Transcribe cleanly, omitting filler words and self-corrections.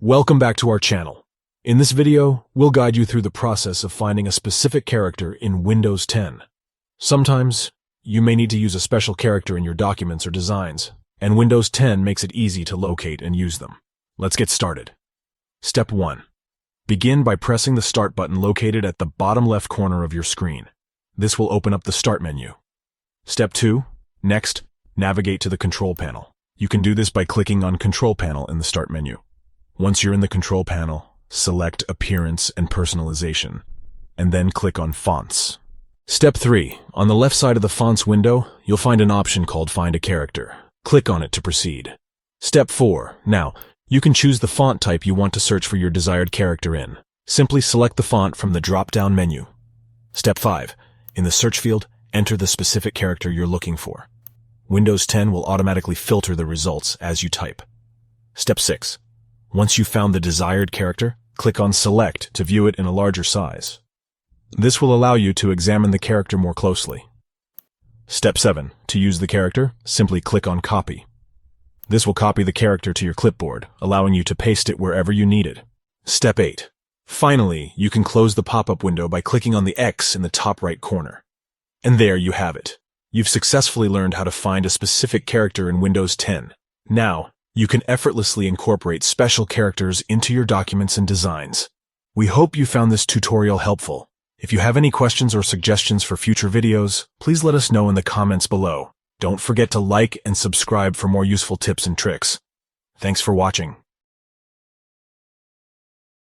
Welcome back to our channel. In this video, we'll guide you through the process of finding a specific character in Windows 10. Sometimes, you may need to use a special character in your documents or designs, and Windows 10 makes it easy to locate and use them. Let's get started. Step 1. Begin by pressing the Start button located at the bottom left corner of your screen. This will open up the Start menu. Step 2. Next, navigate to the Control panel. You can do this by clicking on Control panel in the Start menu. Once you're in the Control panel, select Appearance and Personalization, and then click on Fonts. Step 3. On the left side of the Fonts window, you'll find an option called Find a Character. Click on it to proceed. Step 4. Now, you can choose the font type you want to search for your desired character in. Simply select the font from the drop-down menu. Step 5. In the search field, enter the specific character you're looking for. Windows 10 will automatically filter the results as you type. Step 6. Once you've found the desired character, click on Select to view it in a larger size. This will allow you to examine the character more closely. Step 7. To use the character, simply click on Copy. This will copy the character to your clipboard, allowing you to paste it wherever you need it. Step 8. Finally, you can close the pop-up window by clicking on the X in the top right corner. And there you have it. You've successfully learned how to find a specific character in Windows 10. Now, you can effortlessly incorporate special characters into your documents and designs. We hope you found this tutorial helpful. If you have any questions or suggestions for future videos, please let us know in the comments below. Don't forget to like and subscribe for more useful tips and tricks. Thanks for watching.